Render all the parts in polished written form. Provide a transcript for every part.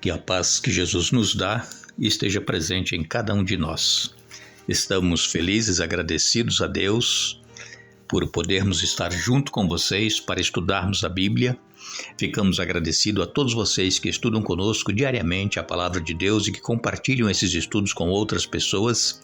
Que a paz que Jesus nos dá esteja presente em cada um de nós. Estamos felizes, agradecidos a Deus por podermos estar junto com vocês para estudarmos a Bíblia. Ficamos agradecidos a todos vocês que estudam conosco diariamente a Palavra de Deus e que compartilham esses estudos com outras pessoas.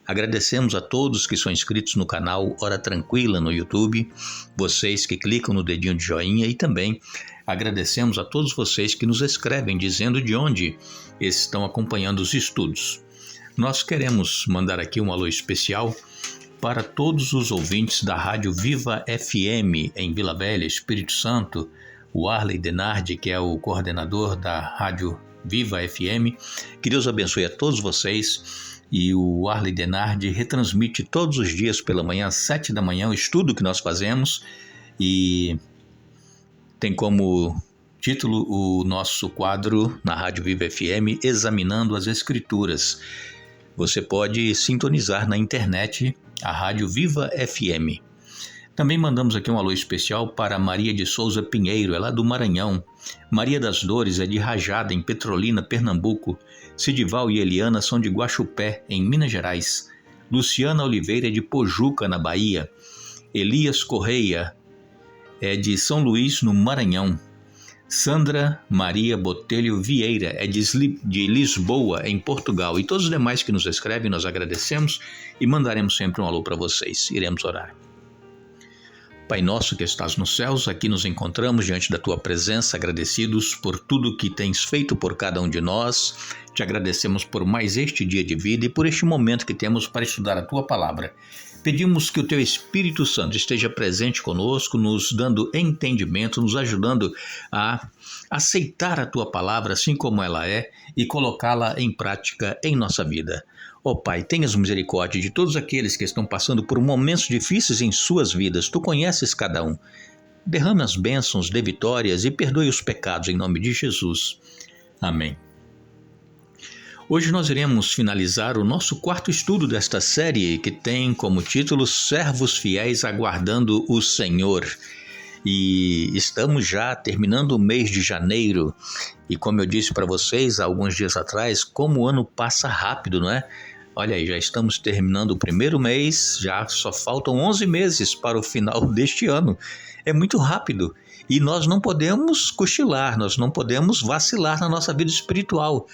Agradecemos a todos que são inscritos no canal Hora Tranquila no YouTube, vocês que clicam no dedinho de joinha e também agradecemos a todos vocês que nos escrevem dizendo de onde estão acompanhando os estudos. Nós queremos mandar aqui um alô especial para todos os ouvintes da Rádio Viva FM em Vila Velha, Espírito Santo, o Arley Denardi, que é o coordenador da Rádio Viva FM. Que Deus abençoe a todos vocês. E o Arley Denardi retransmite todos os dias pela manhã, às 7 da manhã, o estudo que nós fazemos. E tem como título o nosso quadro na Rádio Viva FM, Examinando as Escrituras. Você pode sintonizar na internet a Rádio Viva FM. Também mandamos aqui um alô especial para Maria de Souza Pinheiro, ela é do Maranhão. Maria das Dores é de Rajada, em Petrolina, Pernambuco. Sidival e Eliana são de Guaxupé, em Minas Gerais. Luciana Oliveira é de Pojuca, na Bahia. Elias Correia é de São Luís, no Maranhão. Sandra Maria Botelho Vieira é de Lisboa, em Portugal. E todos os demais que nos escrevem, nós agradecemos e mandaremos sempre um alô para vocês. Iremos orar. Pai nosso que estás nos céus, aqui nos encontramos diante da Tua presença, agradecidos por tudo que tens feito por cada um de nós. Te agradecemos por mais este dia de vida e por este momento que temos para estudar a Tua Palavra. Pedimos que o Teu Espírito Santo esteja presente conosco, nos dando entendimento, nos ajudando a aceitar a Tua Palavra assim como ela é e colocá-la em prática em nossa vida. Ó Pai, tenhas misericórdia de todos aqueles que estão passando por momentos difíceis em suas vidas. Tu conheces cada um. Derrame as bênçãos, dê vitórias e perdoe os pecados em nome de Jesus. Amém. Hoje nós iremos finalizar o nosso quarto estudo desta série, que tem como título Servos Fiéis Aguardando o Senhor. E estamos já terminando o mês de janeiro. E como eu disse para vocês há alguns dias atrás, como o ano passa rápido, não é? Olha aí, já estamos terminando o primeiro mês, já só faltam 11 meses para o final deste ano. É muito rápido e nós não podemos cochilar, nós não podemos vacilar na nossa vida espiritual,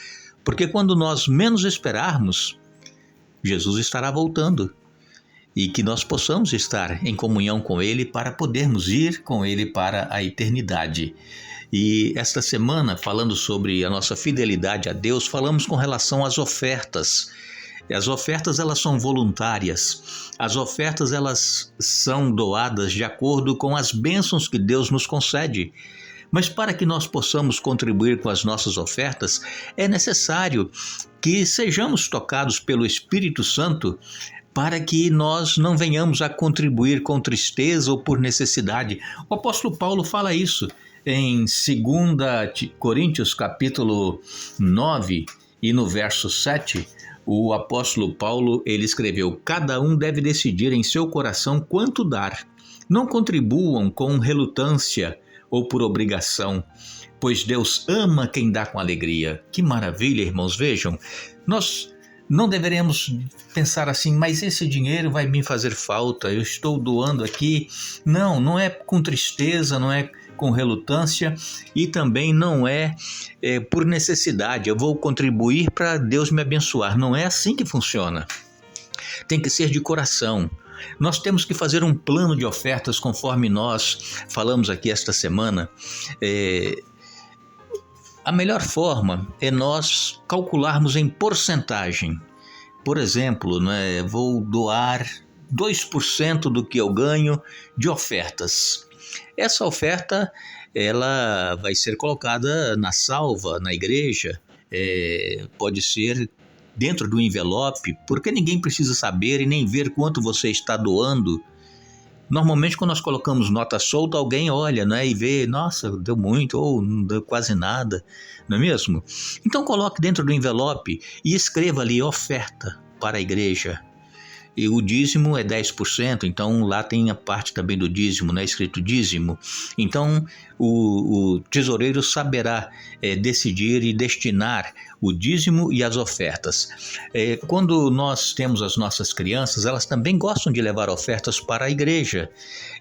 porque quando nós menos esperarmos, Jesus estará voltando e que nós possamos estar em comunhão com Ele para podermos ir com Ele para a eternidade. E esta semana, falando sobre a nossa fidelidade a Deus, falamos com relação às ofertas. As ofertas, elas são voluntárias. As ofertas, elas são doadas de acordo com as bênçãos que Deus nos concede. Mas para que nós possamos contribuir com as nossas ofertas, é necessário que sejamos tocados pelo Espírito Santo para que nós não venhamos a contribuir com tristeza ou por necessidade. O apóstolo Paulo fala isso em 2 Coríntios capítulo 9 e no verso 7, o apóstolo Paulo, ele escreveu: cada um deve decidir em seu coração quanto dar. Não contribuam com relutância ou por obrigação, pois Deus ama quem dá com alegria. Que maravilha, irmãos, vejam, nós não deveremos pensar assim, mas esse dinheiro vai me fazer falta, eu estou doando aqui. Não, não é com tristeza, não é com relutância e também não é por necessidade. Eu vou contribuir para Deus me abençoar. Não é assim que funciona. Tem que ser de coração. Nós temos que fazer um plano de ofertas conforme nós falamos aqui esta semana. A melhor forma é nós calcularmos em porcentagem. Por exemplo, vou doar 2% do que eu ganho de ofertas. Essa oferta, ela vai ser colocada na salva, na igreja, pode ser dentro do envelope, porque ninguém precisa saber e nem ver quanto você está doando. Normalmente, quando nós colocamos nota solta, alguém olha, e vê, nossa, deu muito ou não deu quase nada, não é mesmo? Então, coloque dentro do envelope e escreva ali oferta para a igreja. E o dízimo é 10%, então lá tem a parte também do dízimo, né? Escrito dízimo. Então o tesoureiro saberá decidir e destinar o dízimo e as ofertas. Quando nós temos as nossas crianças, elas também gostam de levar ofertas para a igreja.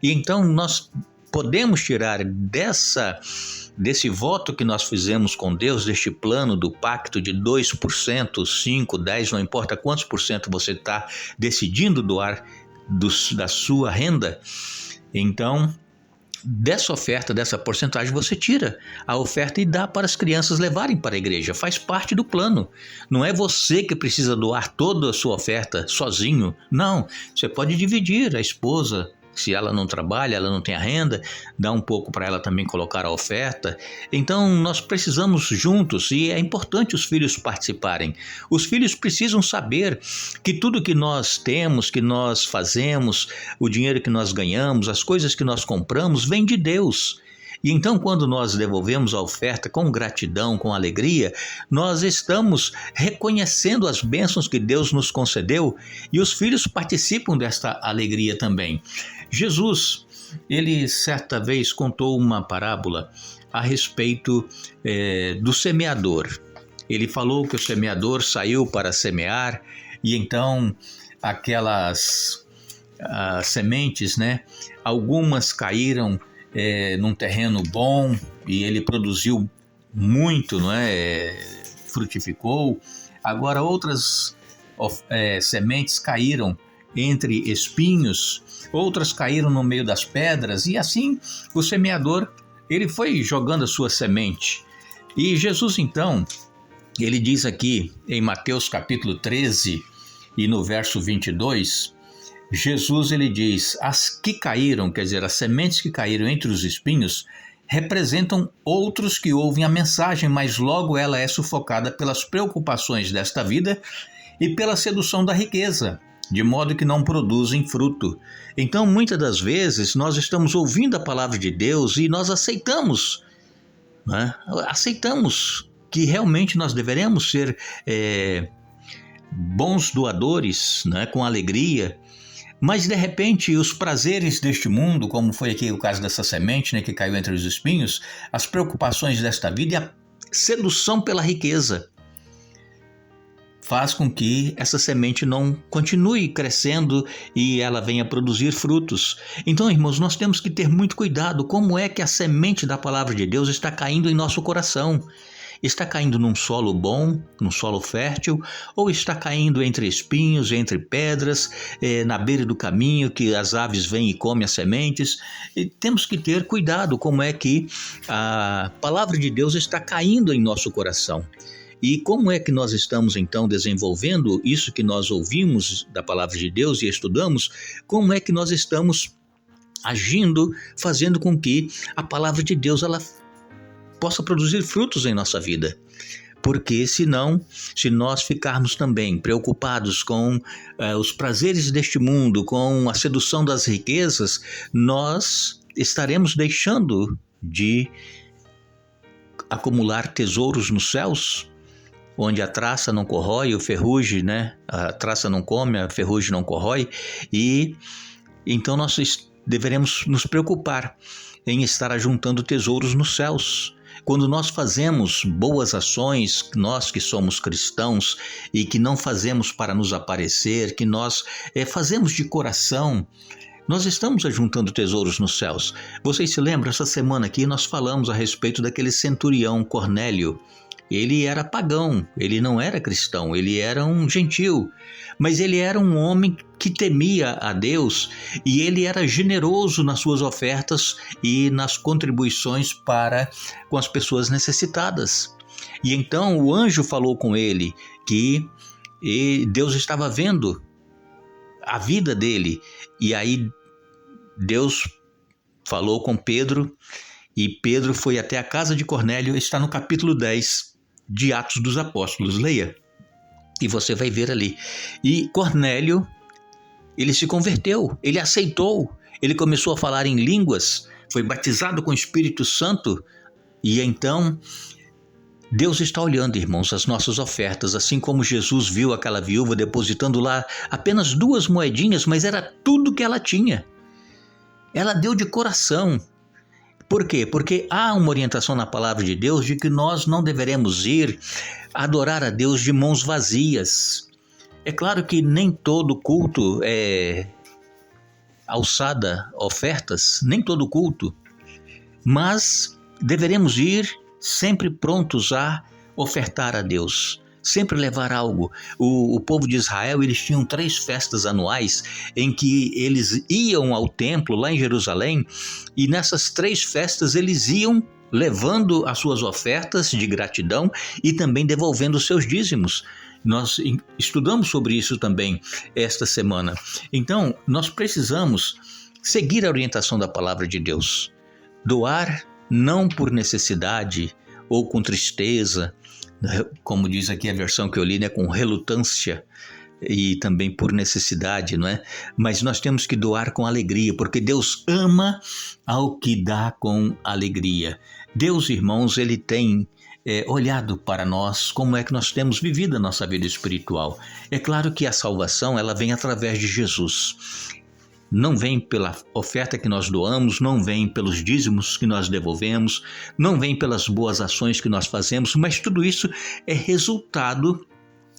E então nós podemos tirar desse voto que nós fizemos com Deus, deste plano do pacto de 2%, 5%, 10%, não importa quantos por cento você está decidindo doar da sua renda, então dessa oferta, dessa porcentagem, você tira a oferta e dá para as crianças levarem para a igreja. Faz parte do plano. Não é você que precisa doar toda a sua oferta sozinho. Não, você pode dividir. A esposa, se ela não trabalha, ela não tem a renda, dá um pouco para ela também colocar a oferta. Então nós precisamos juntos, e é importante os filhos participarem. Os filhos precisam saber que tudo que nós temos, que nós fazemos, o dinheiro que nós ganhamos, as coisas que nós compramos, vem de Deus. E então, quando nós devolvemos a oferta com gratidão, com alegria, nós estamos reconhecendo as bênçãos que Deus nos concedeu, e os filhos participam desta alegria também. Jesus, ele certa vez contou uma parábola a respeito do semeador. Ele falou que o semeador saiu para semear, e então aquelas sementes, né, algumas caíram num terreno bom e ele produziu muito, não é? Frutificou. Agora outras sementes caíram entre espinhos, outras caíram no meio das pedras, e assim o semeador, ele foi jogando a sua semente. E Jesus então, ele diz aqui em Mateus capítulo 13 e no verso 22, Jesus ele diz: as que caíram, quer dizer, as sementes que caíram entre os espinhos, representam outros que ouvem a mensagem, mas logo ela é sufocada pelas preocupações desta vida e pela sedução da riqueza, de modo que não produzem fruto. Então, muitas das vezes, nós estamos ouvindo a palavra de Deus e nós aceitamos, né? Aceitamos que realmente nós deveremos ser bons doadores, né? Com alegria. Mas de repente os prazeres deste mundo, como foi aqui o caso dessa semente, né, que caiu entre os espinhos, as preocupações desta vida e a sedução pela riqueza faz com que essa semente não continue crescendo e ela venha produzir frutos. Então, irmãos, nós temos que ter muito cuidado como é que a semente da palavra de Deus está caindo em nosso coração. Está caindo num solo bom, num solo fértil, ou está caindo entre espinhos, entre pedras, na beira do caminho, que as aves vêm e comem as sementes? E temos que ter cuidado como é que a palavra de Deus está caindo em nosso coração. E como é que nós estamos então desenvolvendo isso que nós ouvimos da palavra de Deus e estudamos? Como é que nós estamos agindo, fazendo com que a palavra de Deus ela possa produzir frutos em nossa vida? Porque senão, se nós ficarmos também preocupados com os prazeres deste mundo, com a sedução das riquezas, nós estaremos deixando de acumular tesouros nos céus, onde a traça não corrói, o ferrugem, né? A traça não come, a ferrugem não corrói, e então nós deveremos nos preocupar em estar ajuntando tesouros nos céus. Quando nós fazemos boas ações, nós que somos cristãos e que não fazemos para nos aparecer, que nós fazemos de coração, nós estamos ajuntando tesouros nos céus. Vocês se lembram, essa semana aqui nós falamos a respeito daquele centurião Cornélio. Ele era pagão, ele não era cristão, ele era um gentil, mas ele era um homem que temia a Deus e ele era generoso nas suas ofertas e nas contribuições para com as pessoas necessitadas. E então o anjo falou com ele que Deus estava vendo a vida dele, e aí Deus falou com Pedro, e Pedro foi até a casa de Cornélio. Está no capítulo 10 de Atos dos Apóstolos, leia, e você vai ver ali. E Cornélio, ele se converteu, ele aceitou, ele começou a falar em línguas, foi batizado com o Espírito Santo, e então Deus está olhando, irmãos, as nossas ofertas, assim como Jesus viu aquela viúva depositando lá apenas 2 moedinhas, mas era tudo que ela tinha. Ela deu de coração. Por quê? Porque há uma orientação na palavra de Deus de que nós não deveremos ir adorar a Deus de mãos vazias. É claro que nem todo culto é alçada ofertas, nem todo culto, mas deveremos ir sempre prontos a ofertar a Deus, sempre levar algo. O povo de Israel, eles tinham 3 festas anuais em que eles iam ao templo lá em Jerusalém, e nessas 3 festas eles iam levando as suas ofertas de gratidão e também devolvendo os seus dízimos. Nós estudamos sobre isso também esta semana. Então, nós precisamos seguir a orientação da palavra de Deus. Doar não por necessidade ou com tristeza, como diz aqui a versão que eu li, né, com relutância e também por necessidade, não é? Mas nós temos que doar com alegria, porque Deus ama ao que dá com alegria. Deus, irmãos, Ele tem olhado para nós, como é que nós temos vivido a nossa vida espiritual. É claro que a salvação, ela vem através de Jesus. Não vem pela oferta que nós doamos, não vem pelos dízimos que nós devolvemos, não vem pelas boas ações que nós fazemos, mas tudo isso é resultado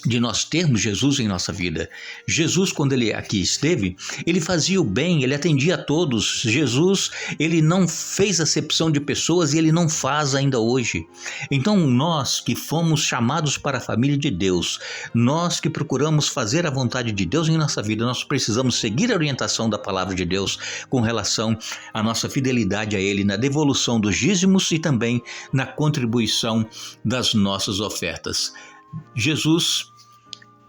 de nós termos Jesus em nossa vida. Jesus, quando ele aqui esteve, ele fazia o bem, ele atendia a todos. Jesus, ele não fez acepção de pessoas e ele não faz ainda hoje. Então, nós que fomos chamados para a família de Deus, nós que procuramos fazer a vontade de Deus em nossa vida, nós precisamos seguir a orientação da palavra de Deus com relação à nossa fidelidade a Ele, na devolução dos dízimos e também na contribuição das nossas ofertas. Jesus,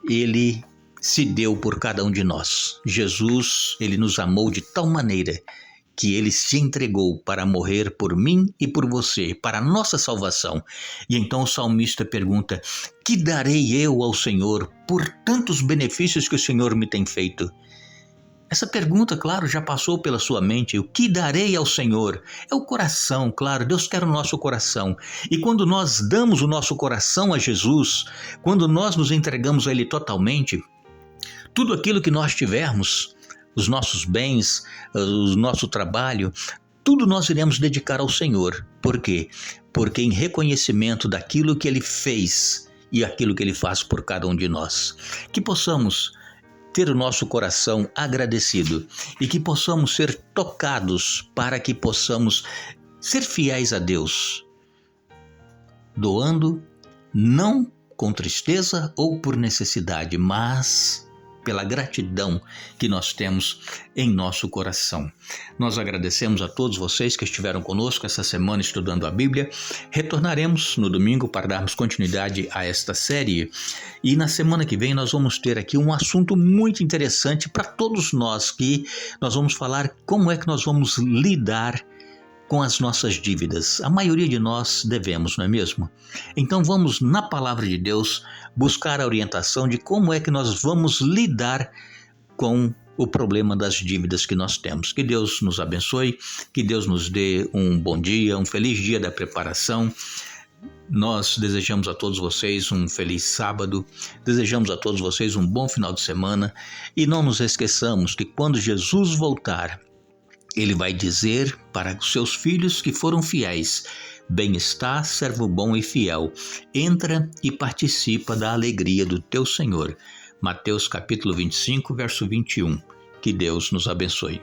ele se deu por cada um de nós. Jesus, ele nos amou de tal maneira que ele se entregou para morrer por mim e por você, para a nossa salvação. E então o salmista pergunta: que darei eu ao Senhor por tantos benefícios que o Senhor me tem feito? Essa pergunta, claro, já passou pela sua mente. O que darei ao Senhor? É o coração, claro. Deus quer o nosso coração. E quando nós damos o nosso coração a Jesus, quando nós nos entregamos a Ele totalmente, tudo aquilo que nós tivermos, os nossos bens, o nosso trabalho, tudo nós iremos dedicar ao Senhor. Por quê? Porque em reconhecimento daquilo que Ele fez e aquilo que Ele faz por cada um de nós. Que possamos ter o nosso coração agradecido e que possamos ser tocados para que possamos ser fiéis a Deus, doando não com tristeza ou por necessidade, mas pela gratidão que nós temos em nosso coração. Nós agradecemos a todos vocês que estiveram conosco essa semana estudando a Bíblia. Retornaremos no domingo para darmos continuidade a esta série. E na semana que vem nós vamos ter aqui um assunto muito interessante para todos nós, que nós vamos falar como é que nós vamos lidar com as nossas dívidas. A maioria de nós devemos, não é mesmo? Então vamos, na palavra de Deus, buscar a orientação de como é que nós vamos lidar com o problema das dívidas que nós temos. Que Deus nos abençoe, que Deus nos dê um bom dia, um feliz dia da preparação. Nós desejamos a todos vocês um feliz sábado, desejamos a todos vocês um bom final de semana e não nos esqueçamos que quando Jesus voltar, Ele vai dizer para os seus filhos que foram fiéis: bem está, servo bom e fiel, entra e participa da alegria do teu Senhor. Mateus capítulo 25, verso 21. Que Deus nos abençoe.